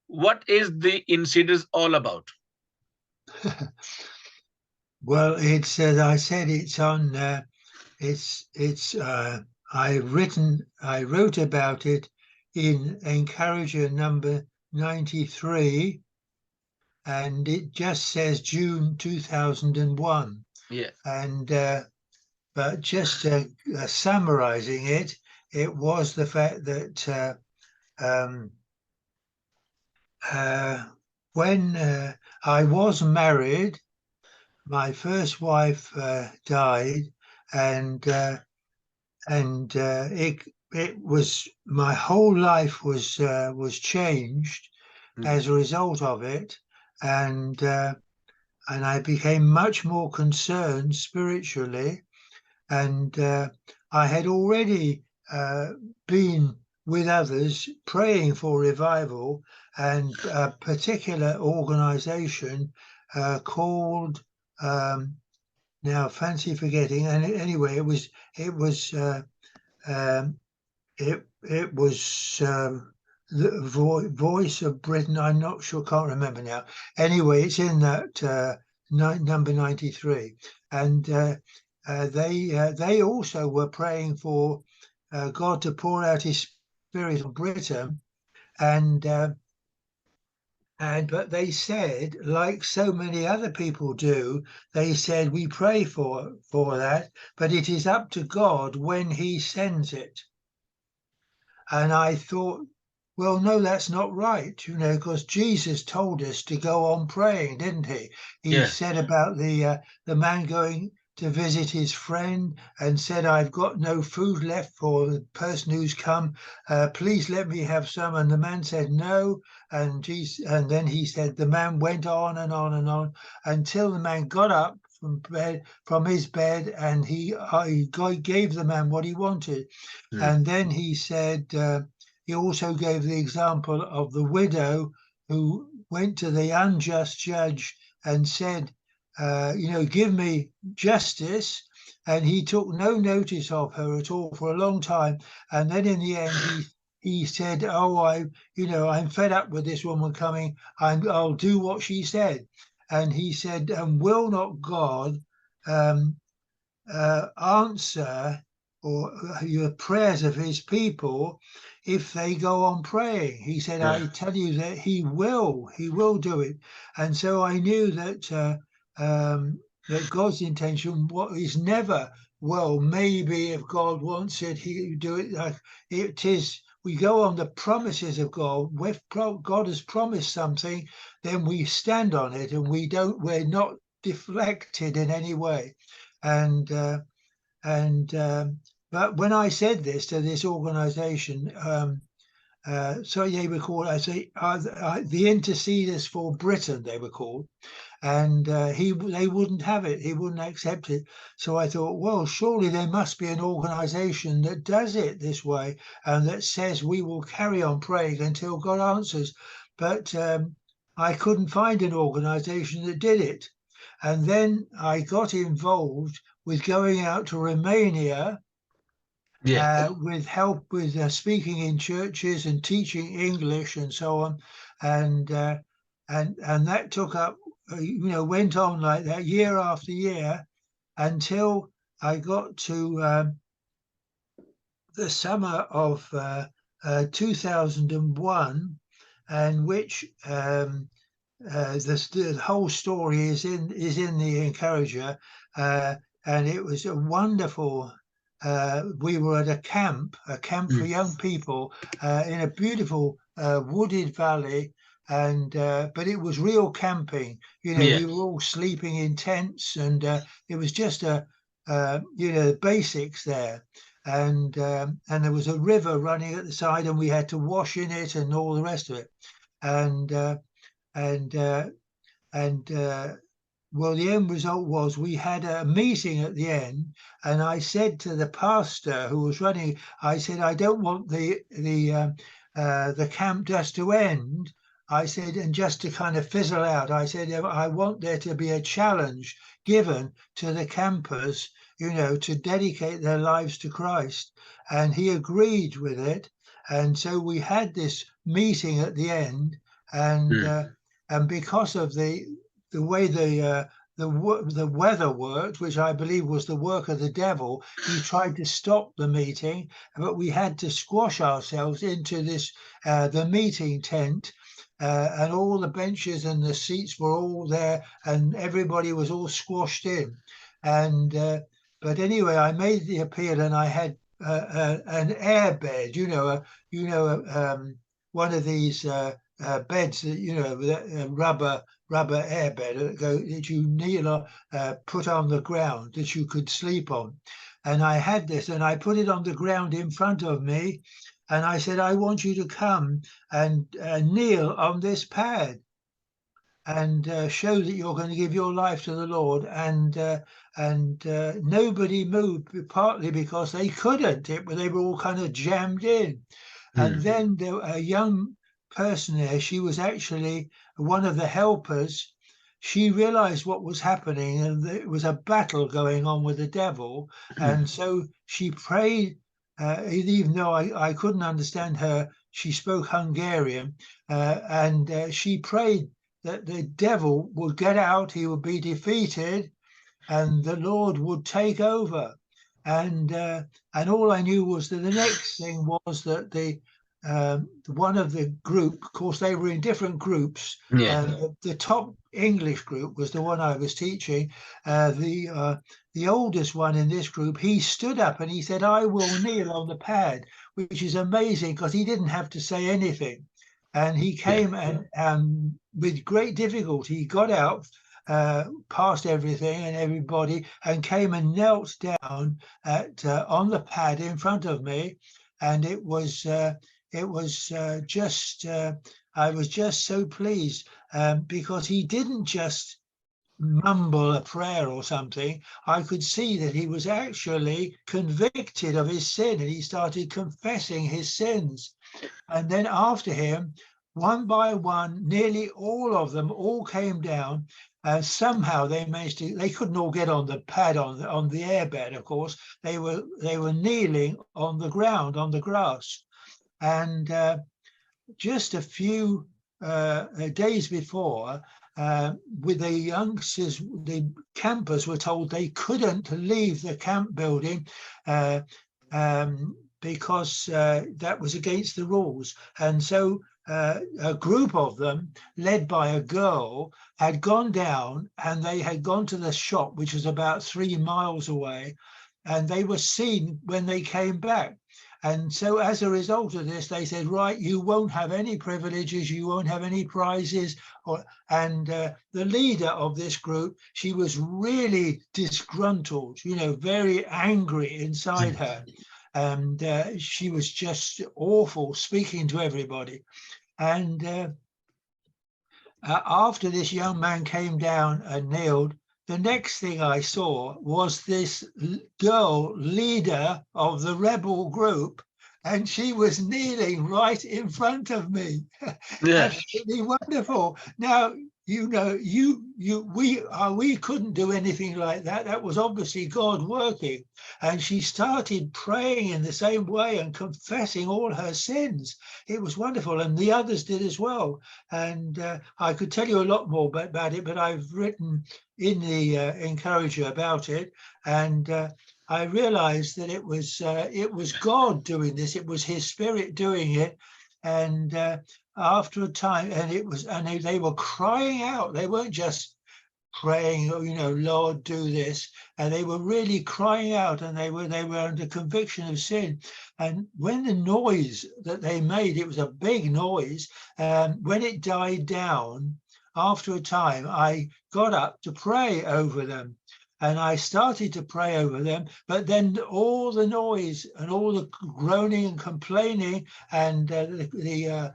What is the incident all about? Well, it's as I said, it's on. It's. I wrote about it in Encourager number 93, and it just says June 2001. Yeah. And but just summarizing it, it was the fact that um, uh, when I was married, my first wife died, and it was my whole life was changed Mm. as a result of it, and I became much more concerned spiritually, and I had already been with others praying for revival, and a particular organization called now fancy forgetting, and anyway um, it was the Voice of Britain. I'm not sure, can't remember now. Anyway, it's in that number 93, and they also were praying for God to pour out His Spirit on Britain, and but they said, like so many other people do, they said we pray for that, but it is up to God when He sends it. And I thought, well, no, that's not right, because Jesus told us to go on praying, didn't he? He Yeah. said about the man going to visit his friend and said, "I've got no food left for the person who's come. Please let me have some." And the man said no, and Jesus, and then he said the man went on and on and on until the man got up from his bed, and he gave the man what he wanted. Mm. And then he said, he also gave the example of the widow who went to the unjust judge and said, give me justice. And he took no notice of her at all for a long time. And then in the end, he said, "Oh, I'm fed up with this woman coming. I'll do what she said." And he said, "And will not God um, answer or your prayers of his people if they go on praying?" He said, Yeah. "I tell you that he will do it." And so I knew that God's intention is never, well, maybe if God wants it, he do it. Like it is, we go on the promises of God. If God has promised something, then we stand on it, and we're not deflected in any way. And and but when I said this to this organisation, so they were called, I say, the Interceders for Britain, they were called, and they wouldn't have it, he wouldn't accept it. So I thought, well, surely there must be an organisation that does it this way and that says we will carry on praying until God answers. But I couldn't find an organisation that did it. And then I got involved with going out to Romania Yeah. with help with speaking in churches and teaching English and so on, and and that took up, went on like that year after year until I got to the summer of 2001, and which the whole story is in the Encourager, uh, and it was a wonderful. We were at a camp for Mm. young people in a beautiful wooded valley, and but it was real camping. Yeah. We were all sleeping in tents, and it was just basics there. And there was a river running at the side, and we had to wash in it and all the rest of it. And and uh, and well, the end result was we had a meeting at the end, and I said to the pastor who was running, I said, "I don't want the camp just to end." I said, and just to kind of fizzle out, I said, "I want there to be a challenge given to the campers, to dedicate their lives to Christ." And he agreed with it. And so we had this meeting at the end, and because of the way the weather worked, which I believe was the work of the devil, he tried to stop the meeting, but we had to squash ourselves into this the meeting tent. And all the benches and the seats were all there, and everybody was all squashed in. And but anyway, I made the appeal, and I had an air bed, one of these beds, rubber air bed that you kneel on, put on the ground that you could sleep on. And I had this, and I put it on the ground in front of me, and I said, I want you to come and kneel on this pad and show that you're going to give your life to the Lord. And nobody moved, partly because they couldn't. They were all kind of jammed in. And then a young person there, she was actually one of the helpers. She realized what was happening, and it was a battle going on with the devil. And so she prayed, even though I couldn't understand her. She spoke Hungarian, and she prayed that the devil would get out, he would be defeated, and the Lord would take over. And all I knew was that the next thing was that the one of the group, of course, they were in different groups. The top English group was the one I was teaching. The oldest one in this group, he stood up and he said, "I will kneel on the pad," which is amazing because he didn't have to say anything. And he came and with great difficulty, he got out, past everything and everybody, and came and knelt down on the pad in front of me. And it was just, I was just so pleased because he didn't just mumble a prayer or something. I could see that he was actually convicted of his sin, and he started confessing his sins. And then after him, one by one, nearly all of them all came down. Somehow they managed to. They couldn't all get on the pad on the airbed. Of course, they were kneeling on the ground on the grass. And just a few days before, with the youngsters, the campers were told they couldn't leave the camp building because that was against the rules. And so a group of them, led by a girl, had gone down, and they had gone to the shop, which was about 3 miles away, and they were seen when they came back. And so as a result of this, they said, right, you won't have any privileges, you won't have any prizes. And the leader of this group, she was really disgruntled, very angry inside her. And she was just awful, speaking to everybody. And after this young man came down and kneeled, the next thing I saw was this girl leader of the rebel group, and she was kneeling right in front of me. Absolutely wonderful. Now, we couldn't do anything like that. That was obviously God working. And she started praying in the same way and confessing all her sins. It was wonderful. And the others did as well. And I could tell you a lot more about it, but I've written in the Encourager about it. And I realized that it was God doing this. It was his spirit doing it. And after a time, and they were crying out. They weren't just praying, Lord, do this. And they were really crying out, and they were under conviction of sin. And when the noise that they made, it was a big noise. When it died down, after a time, I got up to pray over them. And I started to pray over them, but then all the noise and all the groaning and complaining and the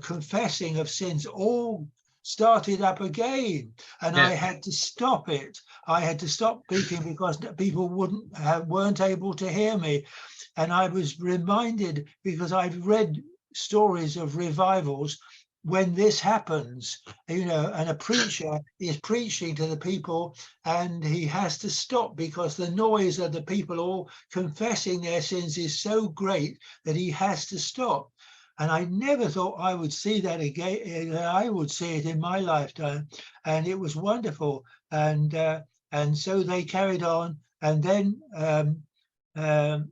confessing of sins all started up again, and I had to stop it. I had to stop speaking because people weren't able to hear me. And I was reminded, because I've read stories of revivals when this happens, and a preacher is preaching to the people, and he has to stop because the noise of the people all confessing their sins is so great that he has to stop. And I never thought I would see that again. I would see it in my lifetime, and it was wonderful. And so they carried on, and then the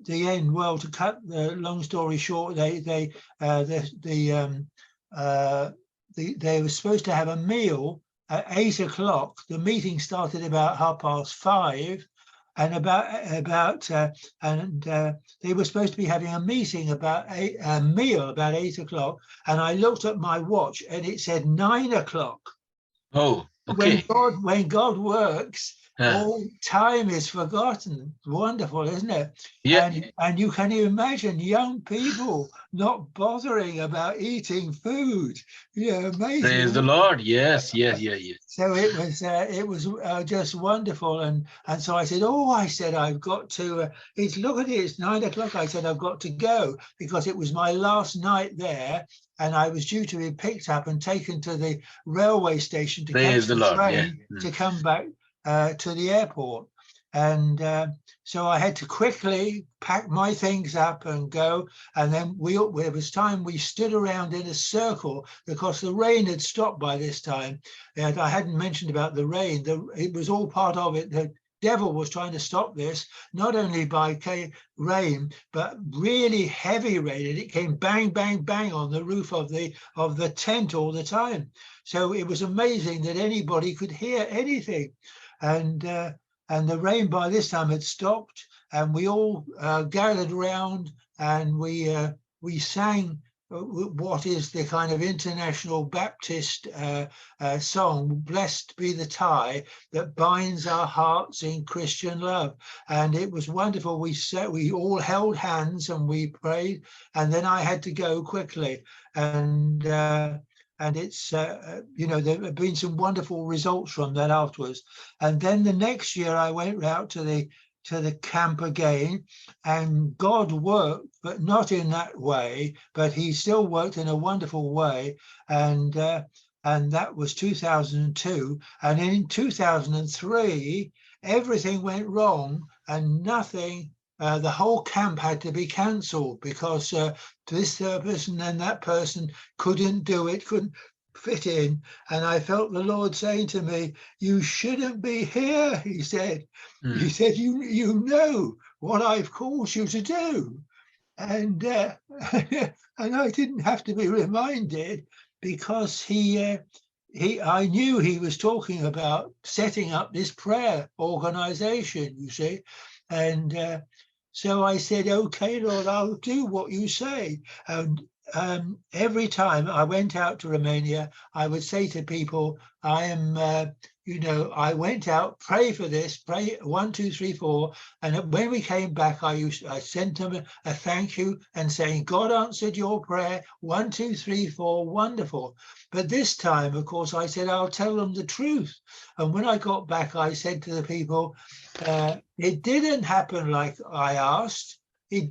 end. Well, to cut the long story short, they were supposed to have a meal at 8 o'clock. The meeting started about 5:30, and they were supposed to be having a meeting about a meal about 8 o'clock. And I looked at my watch, and it said 9 o'clock. Oh, okay. When God works, Huh. all time is forgotten. Wonderful, isn't it? Yeah. And you can imagine young people not bothering about eating food. Yeah, Praise the amazing. Lord. Yes, yes, yeah, yeah. So it was just wonderful, and so I said, oh, I said, I've got to. It's look at it, it's 9 o'clock. I said, I've got to go, because it was my last night there, and I was due to be picked up and taken to the railway station to Praise catch the the Lord. Yeah. train to come back to the airport. And so I had to quickly pack my things up and go. And then there was time we stood around in a circle, because the rain had stopped by this time. And I hadn't mentioned about the rain. It was all part of it. The devil was trying to stop this, not only by rain, but really heavy rain. And it came bang, bang, bang on the roof of the tent all the time. So it was amazing that anybody could hear anything. And the rain by this time had stopped, and we all gathered around, and we sang what is the kind of international Baptist song, "Blessed be the tie that binds our hearts in Christian love." And it was wonderful. We all held hands and we prayed, and then I had to go quickly. And it's there have been some wonderful results from that afterwards. And then the next year I went out to the camp again, and God worked, but not in that way, but he still worked in a wonderful way. And that was 2002. And in 2003, everything went wrong, and nothing. The whole camp had to be cancelled, because this person and that person couldn't do it, couldn't fit in. And I felt the Lord saying to me, "You shouldn't be here," he said. He said, you know what I've called you to do. And and I didn't have to be reminded, because I knew he was talking about setting up this prayer organization, you see. And so I said, "Okay, Lord, I'll do what you say." And every time I went out to Romania, I would say to people, I am, I went out, pray for this, pray 1, 2, 3, 4. And when we came back, I sent them a thank you and saying, "God answered your prayer, 1, 2, 3, 4, wonderful." But this time, of course, I said, I'll tell them the truth. And when I got back, I said to the people, it didn't happen like I asked.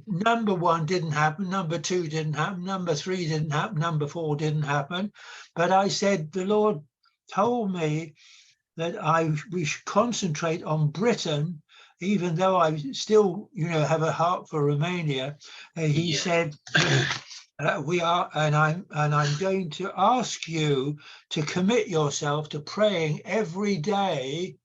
Number 1 didn't happen, number 2 didn't happen, number 3 didn't happen, number 4 didn't happen. But I said, the Lord told me that we should concentrate on Britain, even though I still, have a heart for Romania. He said, we are, and I'm going to ask you to commit yourself to praying every day